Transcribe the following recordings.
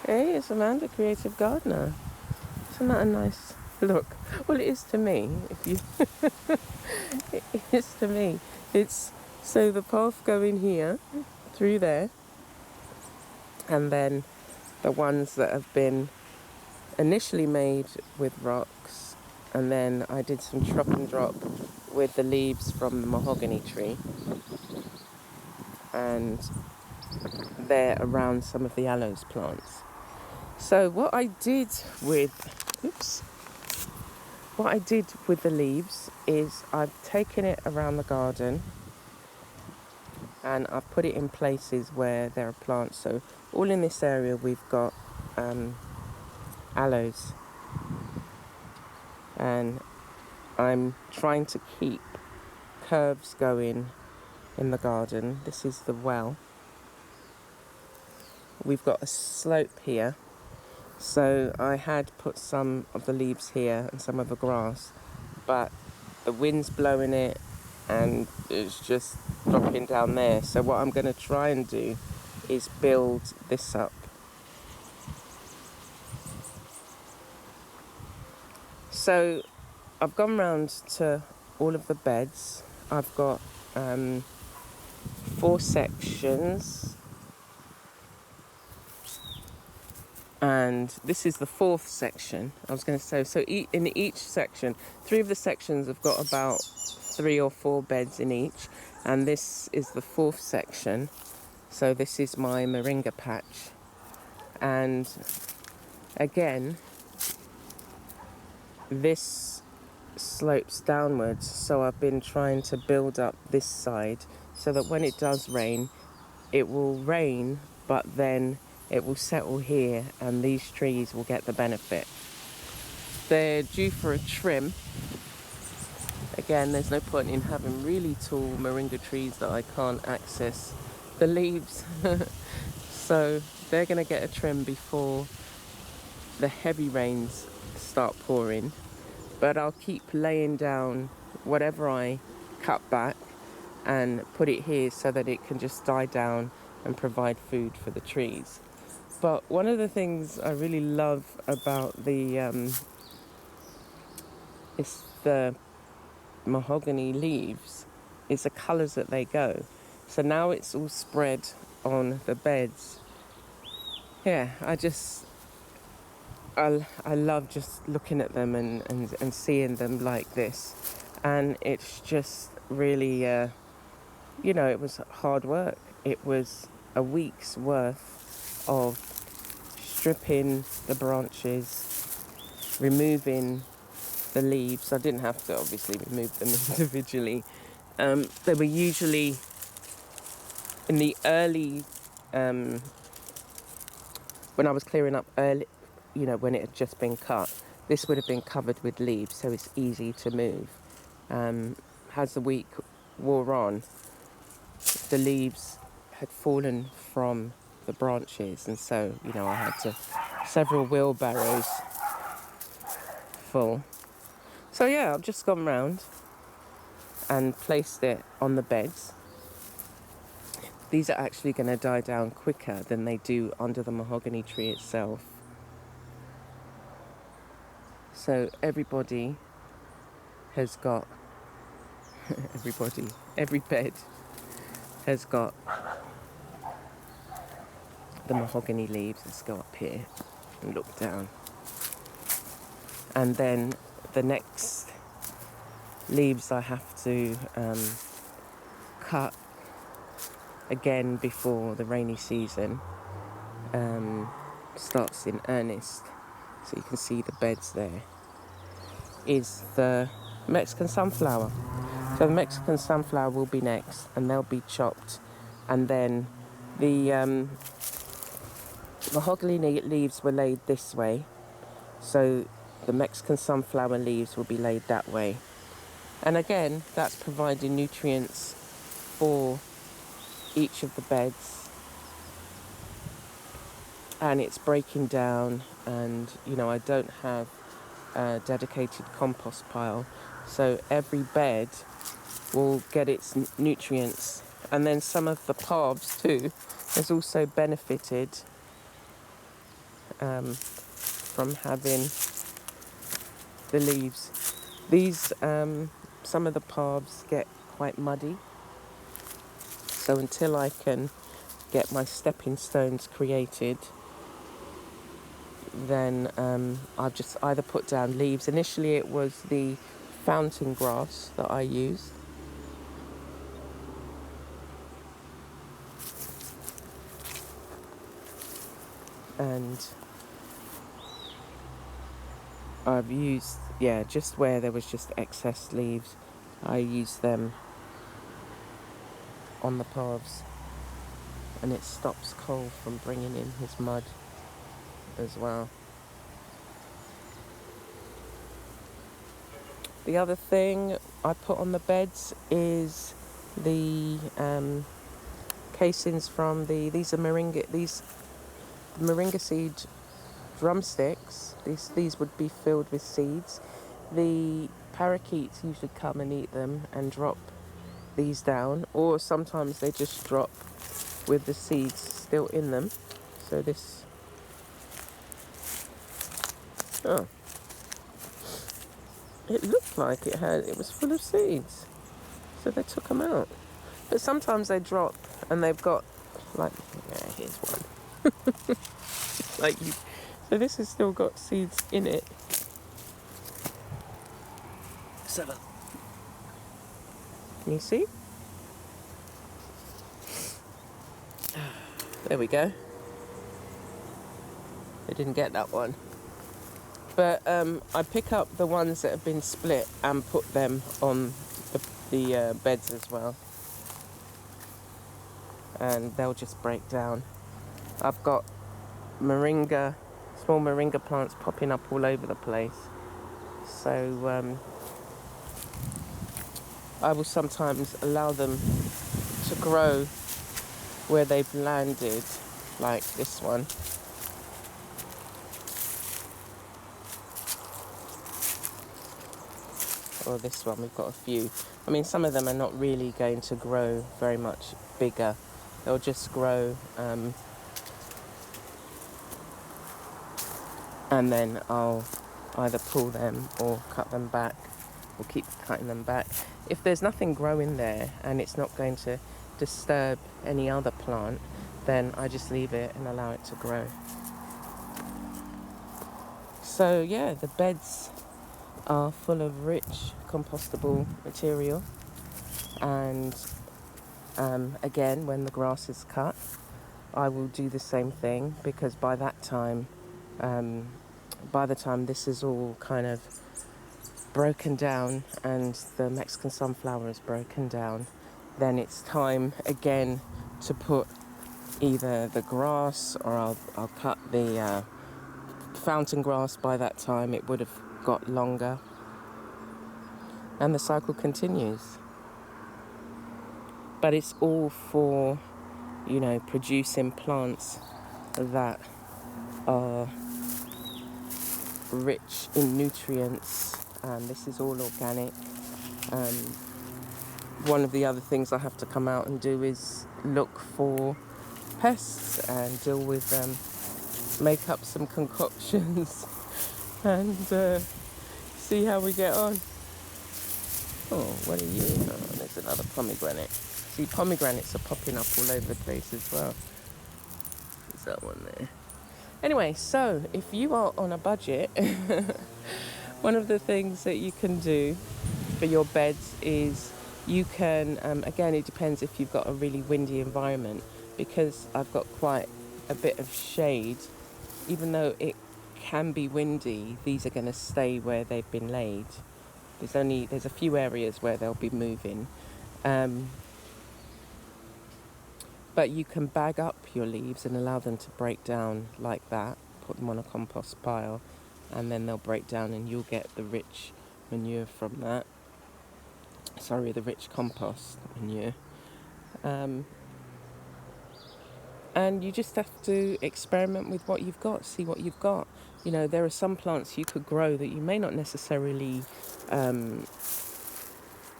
Hey, it's Amanda, Creative Gardener. Isn't that a nice look? Well, it is to me. If you, it is to me. It's so the path going here, through there, and then the ones that have been initially made with rocks, and then I did some chop and drop with the leaves from the mahogany tree, and they're around some of the aloes plants. So what I did with the leaves is I've taken it around the garden and I've put it in places where there are plants. So all in this area we've got aloes, and I'm trying to keep curves going in the garden. This is the well. We've got a slope here, so I had put some of the leaves here and some of the grass, but the wind's blowing it and it's just dropping down there. So what I'm going to try and do is build this up. So I've gone round to all of the beds. I've got 4 sections, and this is the 4th section. I was going to say, so in each section, 3 of the sections have got about 3 or 4 beds in each, and this is the 4th section. So this is my moringa patch, and again this slopes downwards, so I've been trying to build up this side so that when it does rain, it will rain, but then it will settle here and these trees will get the benefit. They're due for a trim. Again, there's no point in having really tall moringa trees that I can't access the leaves. So they're going to get a trim before the heavy rains start pouring. But I'll keep laying down whatever I cut back and put it here so that it can just die down and provide food for the trees. But one of the things I really love about the mahogany leaves is the colours that they go. So now it's all spread on the beds. Yeah, I love just looking at them and seeing them like this. And it's just really, it was hard work. It was a week's worth of stripping the branches, removing the leaves. I didn't have to obviously remove them individually. They were usually in the early, when I was clearing up early, when it had just been cut, this would have been covered with leaves, so it's easy to move. As the week wore on, the leaves had fallen from the branches, and so, I had several wheelbarrows full. So yeah, I've just gone round and placed it on the beds. These are actually going to die down quicker than they do under the mahogany tree itself. So everybody has got, every bed has got the mahogany leaves. Let's go up here and look down. And then the next leaves I have to cut again before the rainy season starts in earnest. So you can see the beds there, is the Mexican sunflower. So the Mexican sunflower will be next, and they'll be chopped, and then the mahogany leaves were laid this way, so the Mexican sunflower leaves will be laid that way. And again, that's providing nutrients for each of the beds, and it's breaking down, and I don't have a dedicated compost pile, so every bed will get its nutrients. And then some of the paths too has also benefited from having the leaves. These, some of the paths get quite muddy. So until I can get my stepping stones created, then I've just either put down leaves. Initially it was the fountain grass that I used. And I've used, just where there was just excess leaves, I used them on the paths, and it stops Cole from bringing in his mud as well. The other thing I put on the beds is the casings from these are moringa seed drumsticks. These would be filled with seeds. The parakeets usually come and eat them and drop these down, or sometimes they just drop with the seeds still in them. So this, it looked like it was full of seeds, so they took them out. But sometimes they drop and they've got here's one. So this has still got seeds in it. Can you see? There we go. I didn't get that one. But I pick up the ones that have been split and put them on the beds as well. And they'll just break down. I've got small moringa plants popping up all over the place. So I will sometimes allow them to grow where they've landed, like this one. Or this one, we've got a few. I mean, some of them are not really going to grow very much bigger. They'll just grow, and then I'll either pull them or cut them back, or keep cutting them back. If there's nothing growing there and it's not going to disturb any other plant, then I just leave it and allow it to grow. So yeah, the beds are full of rich compostable material, and again, when the grass is cut, I will do the same thing, because by the time this is all kind of broken down and the Mexican sunflower is broken down, then it's time again to put either the grass, or I'll cut the fountain grass. By that time it would have got longer, and the cycle continues. But it's all for, producing plants that are rich in nutrients. This is all organic. One of the other things I have to come out and do is look for pests and deal with them, make up some concoctions and see how we get on. Oh, what are you? Oh, there's another pomegranate. See, pomegranates are popping up all over the place as well. There's that one there. Anyway, so if you are on a budget, one of the things that you can do for your beds is you can, again, it depends if you've got a really windy environment, because I've got quite a bit of shade. Even though it can be windy, these are going to stay where they've been laid. There's a few areas where they'll be moving. But you can bag up your leaves and allow them to break down like that. Put them on a compost pile, and then they'll break down, and you'll get the rich manure from that. The rich compost manure. And you just have to experiment with what you've got, see what you've got. There are some plants you could grow that you may not necessarily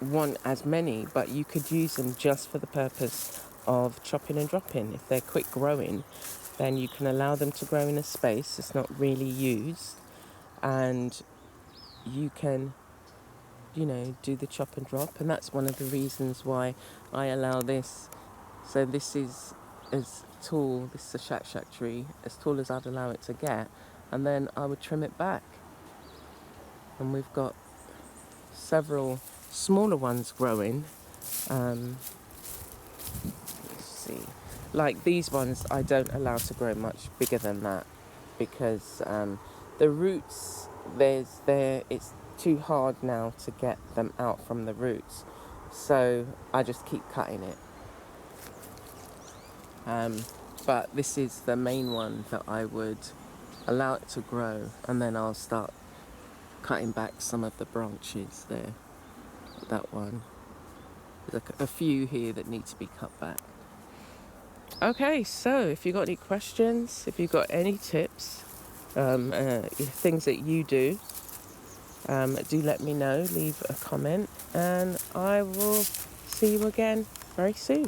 want as many, but you could use them just for the purpose of chopping and dropping. If they're quick growing, then you can allow them to grow in a space that's not really used, and you can, do the chop and drop. And that's one of the reasons why I allow this. So this is as tall, this is a shak tree, as tall as I'd allow it to get, and then I would trim it back. And we've got several smaller ones growing. Let's see. Like these ones I don't allow to grow much bigger than that, because the roots, it's too hard now to get them out from the roots, so I just keep cutting it. But this is the main one that I would allow it to grow, and then I'll start cutting back some of the branches there. That one. There's a few here that need to be cut back. Okay, so if you've got any questions, if you've got any tips, things that you do let me know, leave a comment, and I will see you again very soon.